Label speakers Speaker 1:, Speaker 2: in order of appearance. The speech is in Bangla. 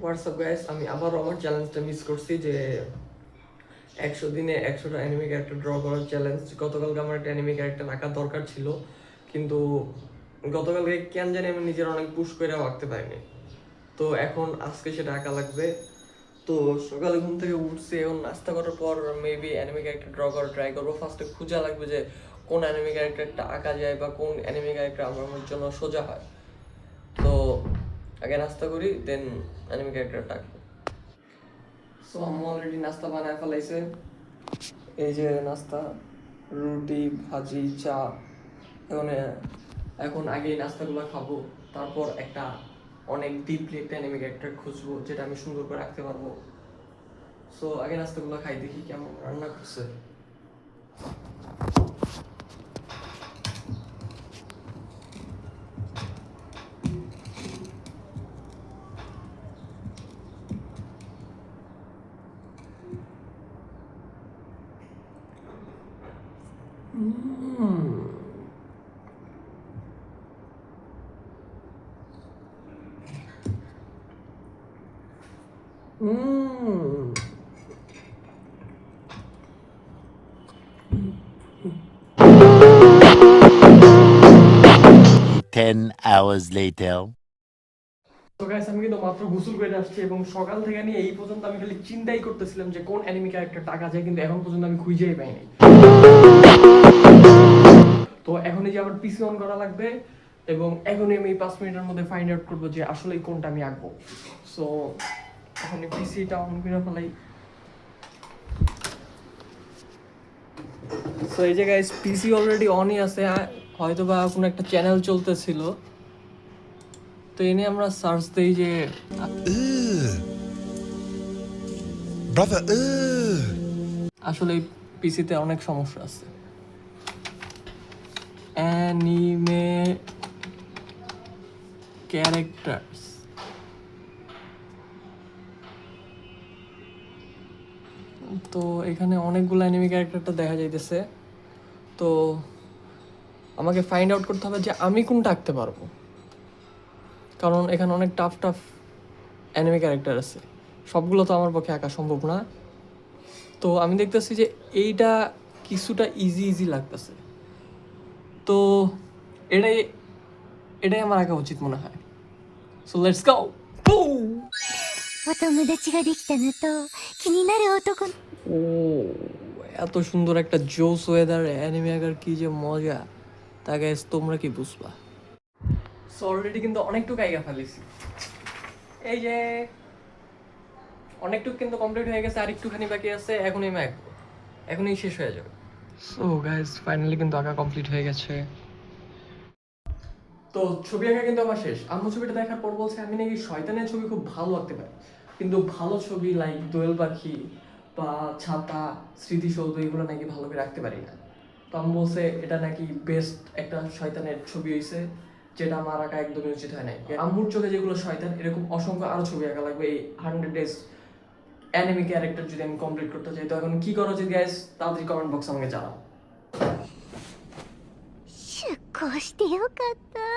Speaker 1: হোয়াটসঅ্যাপ গাইস, আমি আবারও আমার চ্যালেঞ্জটা মিস করছি যে 100 দিনে 100টা অ্যানিমে ক্যারেক্টার ড্র করার চ্যালেঞ্জ। গতকালকে আমার একটা অ্যানিমে ক্যারেক্টার আঁকার দরকার ছিল, কিন্তু গতকালকে কেন জানি আমি নিজের অনেক পুশ করে আঁকতে পারিনি। তো এখন আজকে সেটা আঁকা লাগবে। তো সকালে ঘুম থেকে উঠছি, এখন নাস্তা করার পর মেবি অ্যানিমে ক্যারেক্টার ড্র করার ট্রাই করবো। ফার্স্টে খোঁজা লাগবে যে কোন অ্যানিমে ক্যারেক্টারটা আঁকা যায় বা কোন অ্যানিমে ক্যারেক্টার আমার জন্য সোজা হয়। তো আগে নাস্তা করি, দেন অ্যানিমে ক্যারেক্টারটা আঁকবো। সো আম্মু অলরেডি নাস্তা বানায় ফেলাইছে। এই যে নাস্তা, রুটি, ভাজি, চা। এখন এখন আগে এই নাস্তাগুলো খাবো, তারপর একটা অনেক ডিপলি একটা অ্যানিমে ক্যারেক্টার খুঁজবো যেটা আমি সুন্দর করে রাখতে পারবো। সো আগে নাস্তাগুলো খাই, দেখি কেমন রান্না করছে। 음.
Speaker 2: 10 hours later.
Speaker 1: তো গাইস, আমি কিন্তু মাত্র গোসল করে আসছি এবং সকাল থেকে নিয়ে এই পর্যন্ত আমি খালি চিন্তাই করতেছিলাম যে কোন অ্যানিমে ক্যারেক্টারটা আঁকা যায়, কিন্তু এখন পর্যন্ত আমি খুঁজেই পাইনি। তো এখন এই যে আবার পিসি অন করা লাগবে এবং এখনই আমি 5 মিনিটের মধ্যে ফাইন্ড আউট করবো যে আসলে কোনটা আমি আঁকবো। সো এখন পিসিটা অন করে ফেলাই। সো এই যে গাইস, পিসি অলরেডি অনই আছে, হয়তো বা কোনো একটা চ্যানেল চলতেছিল। তো এনে আমরা সার্চ দেই যে
Speaker 2: Brother,
Speaker 1: আসলে পিসিতে অনেক সমস্যা আছে। অ্যানিমে ক্যারেক্টার্স, তো এখানে অনেকগুলো অ্যানিমে ক্যারেক্টারটা দেখা যাইতেছে। তো আমাকে ফাইন্ড আউট করতে হবে যে আমি কোনটা আঁকতে পারবো, কারণ এখানে অনেক টাফ টাফ অ্যানিমে ক্যারেক্টার আছে, সবগুলো তো আমার পক্ষে আঁকা সম্ভব না। তো আমি দেখতেছি যে এইটা কিছুটা ইজি ইজি লাগতেছে, তো এটাই এটাই আমার আঁকা উচিত মনে হয়। সো লেটস গো।
Speaker 3: お友達ができたのと気になる男の
Speaker 1: ও, এত সুন্দর একটা জোস ওয়েদার অ্যানিমে আঁকার কি যে মজা, তা গাইস তোমরা কি বুঝবা। সো অলরেডি কিন্তু অনেকটুকু আইগা ফেলেছি, এই যে অনেকটুকু কিন্তু কমপ্লিট হয়ে গেছে, আর একটুখানি বাকি আছে। এখনই আমি আঁকবো, এখনই শেষ হয়ে যাবে। সো গাইস ফাইনালি কিন্তু আঁকা কমপ্লিট হয়ে গেছে। তো ছবি আঁকা কিন্তু আমার শেষ। আম্মু ছবিটা দেখার পর বলছে আমি নাকি শয়তানের ছবি খুব ভালো আঁকতে পারি, কিন্তু ভালো ছবি লাইক দোয়েল পাখি বা ছাতা, স্মৃতিসৌধ, এগুলো নাকি ভালো করে রাখতে পারি না। তো আম্মু বলছে এটা নাকি বেস্ট একটা শয়তানের ছবি হয়েছে, যেটা আমার আঁকা একদমই উচিত হয় নাই। আম্মুর চোখে যেগুলো শয়তান, এরকম অসংখ্য আরো ছবি আঁকা লাগবে এই 100 ডেজ অ্যানিমে ক্যারেক্টার যদি আমি কমপ্লিট করতে চাই। তো এখন কি করা উচিত গাইস, তাড়াতাড়ি কমেন্ট বক্স আমাকে জানাও।
Speaker 3: 出向してよかった